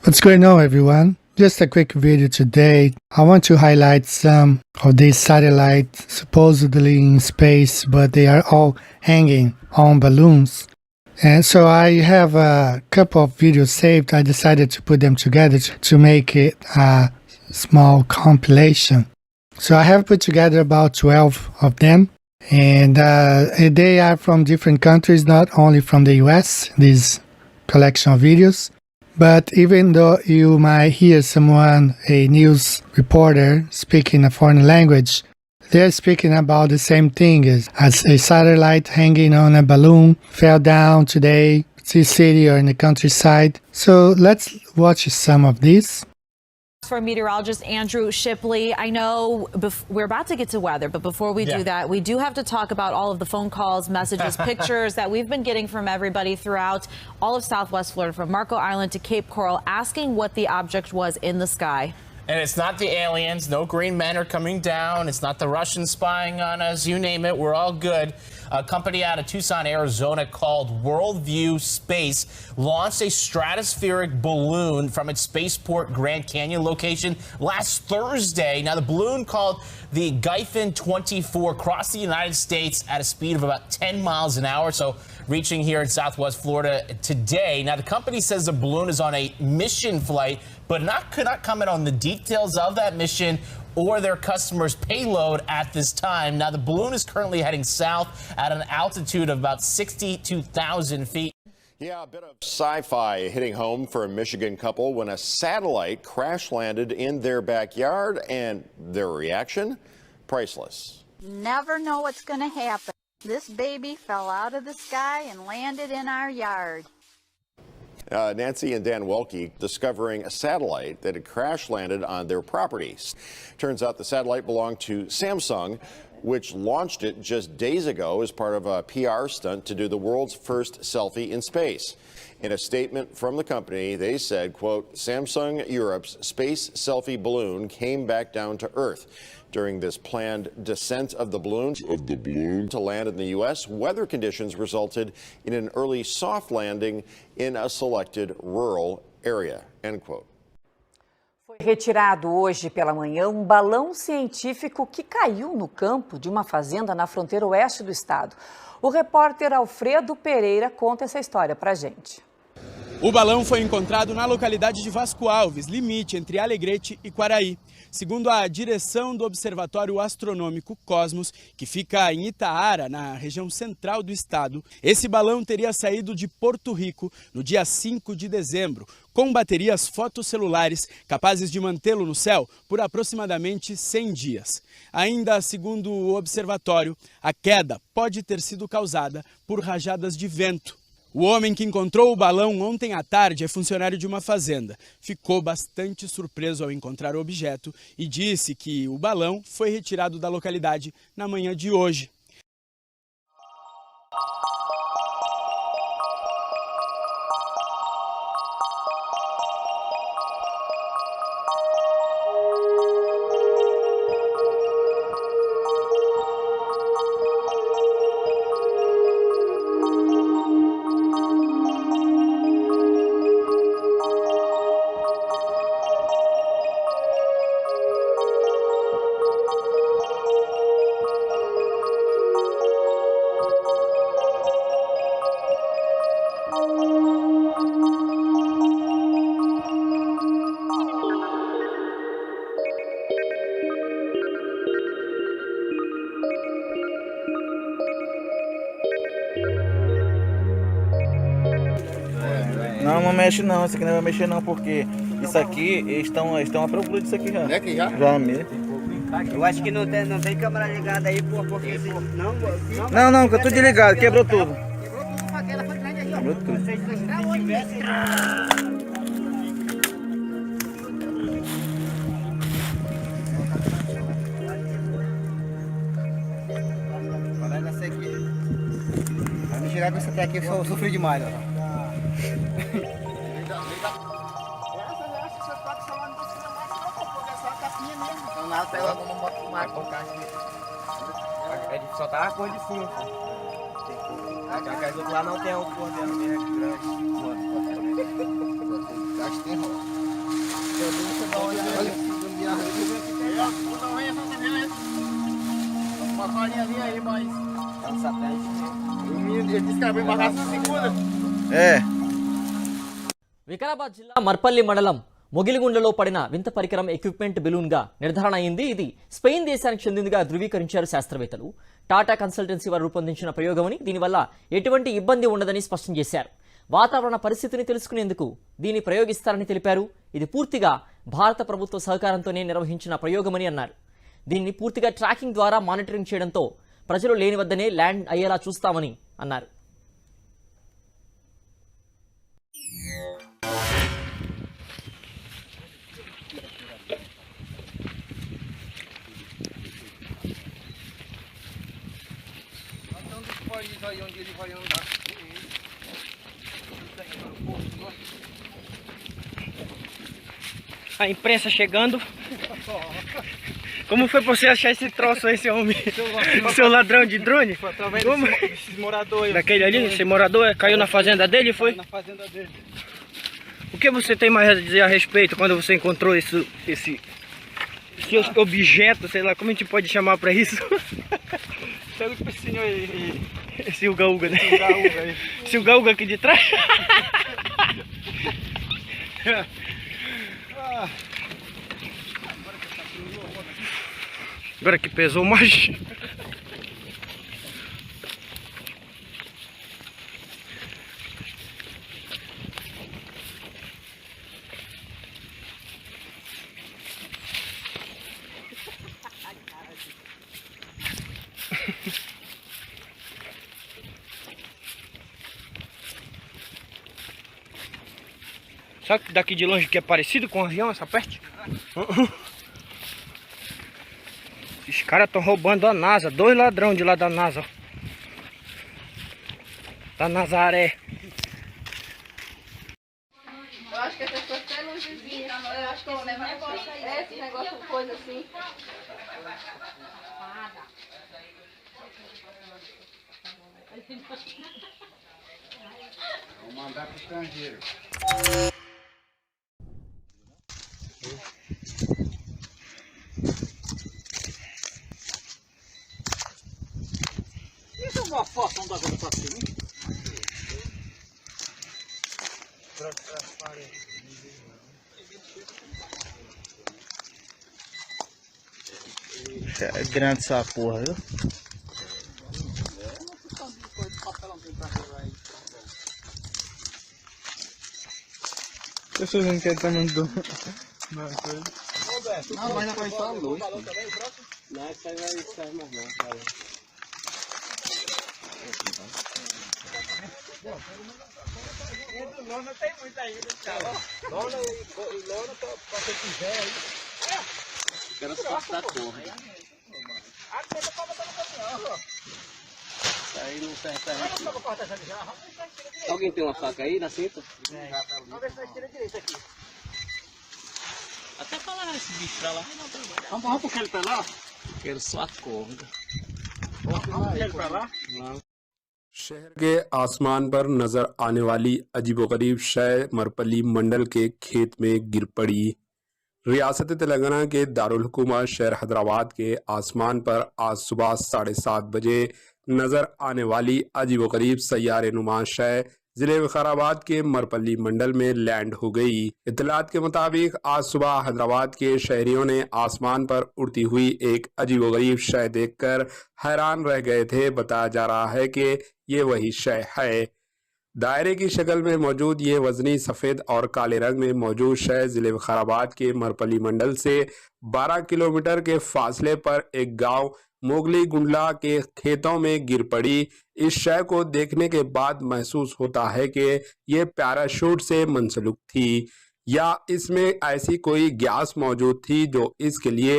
What's going on, everyone? Just a quick video today. I want to highlight some of these satellites supposedly in space, but they are all hanging on balloons. And so I have a couple of videos saved. I decided to put them together to make it a small compilation. So I have put together about 12 of them. And they are from different countries, not only from the US, this collection of videos. But even though you might hear someone, a news reporter, speaking a foreign language, they're speaking about the same thing as a satellite hanging on a balloon fell down today, this city or in the countryside. So let's watch some of these. For meteorologist Andrew Shipley, I know we're about to get to weather, but before we do that, we do have to talk about all of the phone calls, messages, pictures that we've been getting from everybody throughout all of Southwest Florida, from Marco Island to Cape Coral, asking what the object was in the sky. And it's not the aliens. No green men are coming down. It's not the Russians spying on us. You name it. We're all good. A company out of Tucson, Arizona called Worldview Space launched a stratospheric balloon from its spaceport Grand Canyon location last Thursday. Now, the balloon called the Gyphon 24 crossed the United States at a speed of about 10 miles an hour. So reaching here in Southwest Florida today. Now, the company says the balloon is on a mission flight, but could not comment on the details of that mission or their customers' payload at this time. Now, the balloon is currently heading south at an altitude of about 62,000 feet. Yeah, a bit of sci-fi hitting home for a Michigan couple when a satellite crash landed in their backyard, and their reaction? Priceless. Never know what's going to happen. This baby fell out of the sky and landed in our yard. Nancy and Dan Welke discovering a satellite that had crash landed on their properties. Turns out the satellite belonged to Samsung, which launched it just days ago as part of a PR stunt to do the world's first selfie in space. In a statement from the company, they said, quote, Samsung Europe's space selfie balloon came back down to Earth. During this planned descent of the balloon to land in the U.S., weather conditions resulted in an early soft landing in a selected rural area, end quote. Foi retirado hoje pela manhã um balão científico que caiu no campo de uma fazenda na fronteira oeste do estado. O repórter Alfredo Pereira conta essa história pra gente. O balão foi encontrado na localidade de Vasco Alves, limite entre Alegrete e Quaraí. Segundo a direção do Observatório Astronômico Cosmos, que fica em Itaara, na região central do estado, esse balão teria saído de Porto Rico no dia 5 de dezembro, com baterias fotosselulares capazes de mantê-lo no céu por aproximadamente 100 dias. Ainda segundo o observatório, a queda pode ter sido causada por rajadas de vento. O homem que encontrou o balão ontem à tarde é funcionário de uma fazenda. Ficou bastante surpreso ao encontrar o objeto e disse que o balão foi retirado da localidade na manhã de hoje. Não, não mexe não, isso aqui não vai mexer não, porque isso aqui, eles estão à procura disso aqui já. É que já? Já mesmo. Eu acho que não tem câmera ligada aí, porque... Não, que eu tô desligado, quebrou tudo. Quebrou tudo, a queda foi grande aí, ó. Quebrou tudo. Vai me girar com esse até aqui, eu sofri demais, ó. Não, pega no moto do mar, colocar aqui. Ele só tá a cor de cima, pô. A casa do outro lá não tem o cor dela, é grande. Acho que tem rola. Uma farinha ali aí, mas... É um satélite mesmo. Ele disse que era pra embarcar essa segunda. É. వికారాబాద్ జిల్లా మర్పల్లి మండలం మొగిలిగుండ్లలో పడిన వింత పరికరం ఎక్విప్మెంట్ బెలూన్గా నిర్ధారణ అయింది. ఇది స్పెయిన్ దేశానికి చెందిందిగా ధృవీకరించారు శాస్త్రవేత్తలు. టాటా కన్సల్టెన్సీ వారు రూపొందించిన ప్రయోగమని, దీనివల్ల ఎటువంటి ఇబ్బంది ఉండదని స్పష్టం చేశారు. వాతావరణ పరిస్థితిని తెలుసుకునేందుకు దీన్ని ప్రయోగిస్తారని తెలిపారు. ఇది పూర్తిగా భారత ప్రభుత్వ సహకారంతోనే నిర్వహించిన ప్రయోగమని అన్నారు. దీన్ని పూర్తిగా ట్రాకింగ్ ద్వారా మానిటరింగ్ చేయడంతో ప్రజలు లేని వద్దనే ల్యాండ్ అయ్యేలా చూస్తామని అన్నారు. A imprensa chegando. Como foi pra você achar esse troço aí, seu homem? Seu ladrão de drone? Foi através Como? desses moradores. Daquele ali, esse morador caiu na fazenda dele, foi? Na fazenda dele. O que você tem mais a dizer a respeito quando você encontrou esse objeto, sei lá, como a gente pode chamar pra isso? Pega o piscinho aí. Esse uga-uga, né? Uga-uga aí. Esse uga-uga aqui de trás? Agora que pesou mais. Sabe que daqui de longe que é parecido com um avião, essa parte? Esses caras estão roubando a NASA. 2 ladrões de lá da NASA. Da Nazaré. Eu acho que essas coisas até luzinha, eu acho que eu levo esse negócio, coisa assim. Vou mandar pro estrangeiro. Isso é uma foto da água pra cima. É grande essa porra, viu? Eu sou não quero estar mandando. Não, mas não vai só a luz. Não, isso aí vai sair mais não, cara. Lona tem muito ainda, cara. Lona pra quem quiser aí. Quero só da torre. Ah, você tá botando no caminhão, ó. Isso aí não serve Alguém tem uma faca aí na cinta? Vamos ver se nós tira direito aqui. Até falar esse bicho pra lá. Vamos puxar ele pra lá? Quero só a corda. Vamos puxar ele pra lá? शहर के आसमान पर नजर आने वाली अजीबोगरीब शय मरपली मंडल के खेत में गिर पड़ी। रियासत तेलंगाना के दारुल हुकूमत शहर हैदराबाद के आसमान पर आज सुबह 7:30 बजे नजर आने वाली अजीबोगरीब सैयारे नुमा शय जिले विकाराबाद के मरपली मंडल में लैंड हो गई। इत्तलात के मुताबिक आज सुबह हैदराबाद के शहरियों ने आसमान पर उड़ती हुई एक अजीबोगरीब शय देखकर हैरान रह गए थे। बताया जा रहा है कि ये वही शय है। दायरे की शक्ल में मौजूद ये वजनी सफ़ेद और काले रंग में मौजूद शय जिले विकाराबाद के मरपली मंडल से 12 किलोमीटर के फासले पर एक गांव मोगली गुंडला के खेतों में गिर पड़ी। इस शय को देखने के बाद महसूस होता है कि ये पैराशूट से मुंसलिक थी या इसमें ऐसी कोई गैस मौजूद थी जो इसके लिए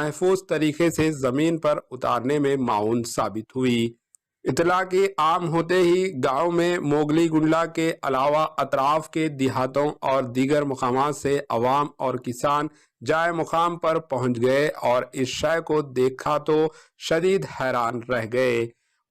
महफूज तरीके से ज़मीन पर उतारने में माउन साबित हुई। इतला के आम होते ही गांव में मोगली गुंडला के अलावा अतराफ के देहातों और दीगर मुकामात से अवाम और किसान जाए मुकाम पर पहुंच गए और इस शय को देखा तो शदीद हैरान रह गए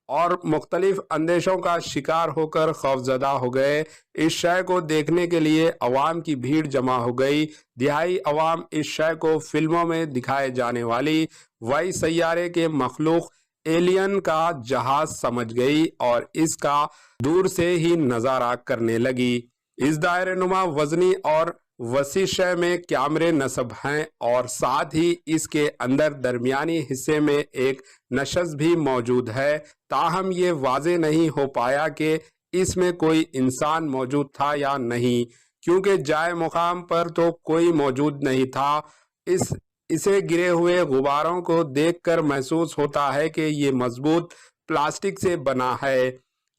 और मुख्तलिफ अंदेशों का शिकार होकर खौफजदा हो गए। इस शय को देखने के लिए अवाम की भीड़ जमा हो गई। दिहाई अवाम इस शय को फिल्मों में दिखाए जाने वाली वही सैयारे के मखलूक एलियन का जहाज समझ गई और इसका दूर से ही नजारा करने लगी। इस दायरे नुमा वजनी और वसी शय में कैमरे नस्ब हैं और साथ ही इसके अंदर दरमियानी हिस्से में एक नशस भी मौजूद है। ताहम ये वाजे नहीं हो पाया कि इसमें कोई इंसान मौजूद था या नहीं, क्योंकि जाए मुकाम पर तो कोई मौजूद नहीं था। इसे गिरे हुए गुब्बारों को देखकर महसूस होता है कि ये मजबूत प्लास्टिक से बना है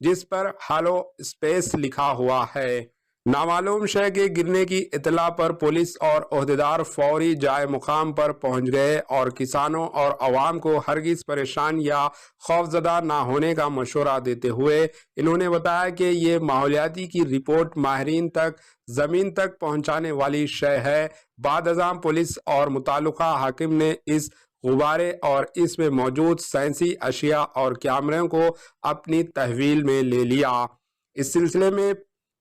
जिस पर हालो स्पेस लिखा हुआ है। नामालूम शय के गिरने की इतला पर पुलिस और ओहदेदार फौरी जाए मुकाम पर पहुंच गए और किसानों और अवाम को हरगिज परेशान या खौफजदा ना होने का मशवरा देते हुए इन्होंने बताया कि ये माहौलियाती की रिपोर्ट माहिरीन तक जमीन तक पहुंचाने वाली शय है। बाद अज़ां पुलिस और मुताल्लिका हाकिम ने इस गुब्बारे और इसमें मौजूद साइंसी अशिया और कैमरों को अपनी तहवील में ले लिया। इस सिलसिले में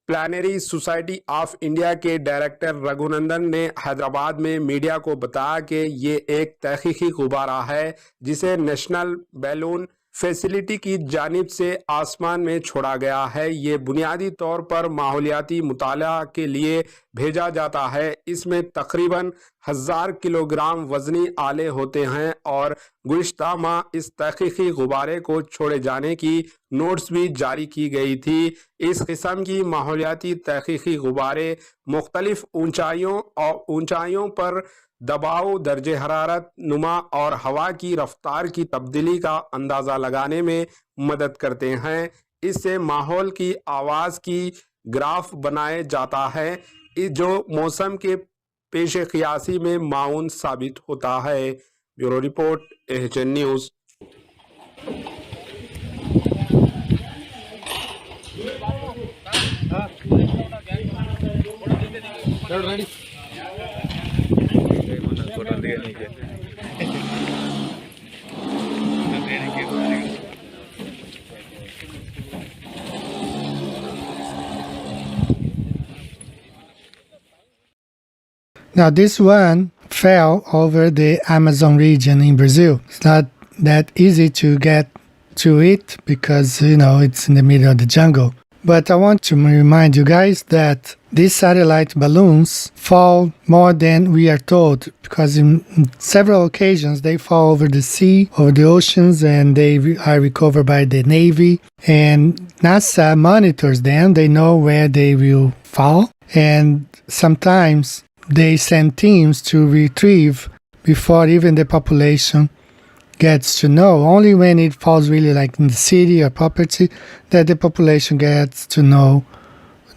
प्लानरी सोसाइटी ऑफ इंडिया के डायरेक्टर रघुनंदन ने हैदराबाद में मीडिया को बताया कि ये एक तहकीकी गुब्बारा है जिसे नेशनल बैलून फैसिलिटी की जानिब से आसमान में छोड़ा गया है। ये बुनियादी तौर पर माहौलियाती मुताला के लिए भेजा जाता है। इसमें तकरीबन 1000 किलोग्राम वजनी आले होते हैं और गुज़िश्ता माह इस तहकीकी गुब्बारे को छोड़े जाने की नोट्स भी जारी की गई थी। इस किस्म की माहौलियाती तहकीकी गुब्बारे मुख्तलिफ ऊंचाइयों पर दबाव, दर्जे हरारत, नुमा और हवा की रफ्तार की तब्दीली का अंदाज़ा लगाने में मदद करते हैं। इससे माहौल की आवाज़ की ग्राफ बनाया जाता है जो मौसम के पेश क़ियासी में माउन साबित होता है। Bureau report, HN news. Now this one fell over the Amazon region in Brazil. It's not that easy to get to it because, it's in the middle of the jungle. But I want to remind you guys that these satellite balloons fall more than we are told, because in several occasions they fall over the sea, over the oceans, and they are recovered by the Navy. And NASA monitors them. They know where they will fall. And sometimes they send teams to retrieve before even the population gets to know. Only when it falls really like in the city or property that the population gets to know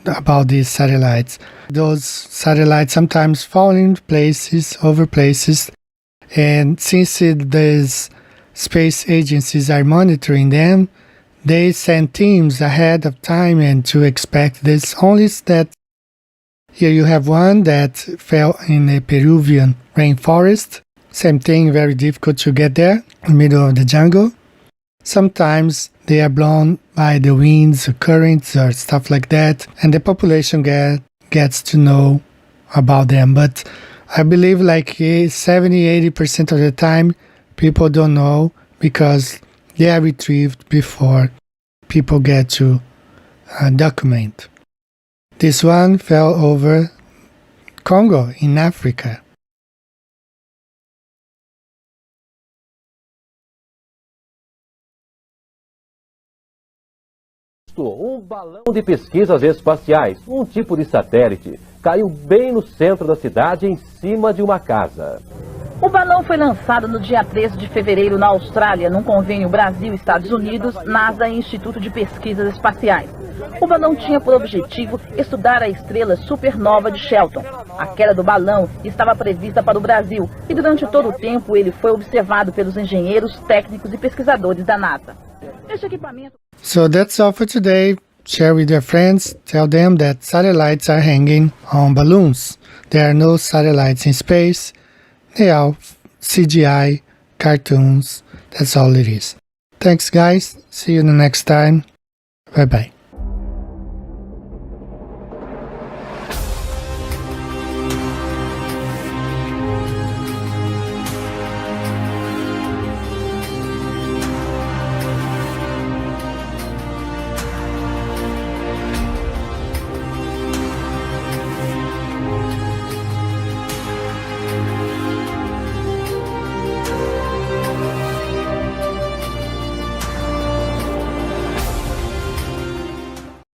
about these satellites. Those satellites sometimes fall in places, over places, and since these space agencies are monitoring them, they send teams ahead of time and to expect this. Only that here you have one that fell in a Peruvian rainforest. Same thing, very difficult to get there, in the middle of the jungle. Sometimes they are blown by the winds or currents or stuff like that, and the population gets to know about them. But I believe like 70-80% of the time, people don't know because they are retrieved before people get to document. This one fell over Congo in Africa. Balão de pesquisas espaciais, tipo de satélite, caiu bem no centro da cidade, em cima de uma casa. O balão foi lançado no dia 13 de fevereiro na Austrália, num convênio Brasil-Estados Unidos, NASA e Instituto de Pesquisas Espaciais. O balão tinha por objetivo estudar a estrela supernova de Shelton. A queda do balão estava prevista para o Brasil e durante todo o tempo ele foi observado pelos engenheiros, técnicos e pesquisadores da NASA. Este equipamento... So that's all for today. Share with your friends. Tell them that satellites are hanging on balloons. There are no satellites in space. They are CGI cartoons. That's all it is. Thanks, guys. See you the next time. Bye-bye.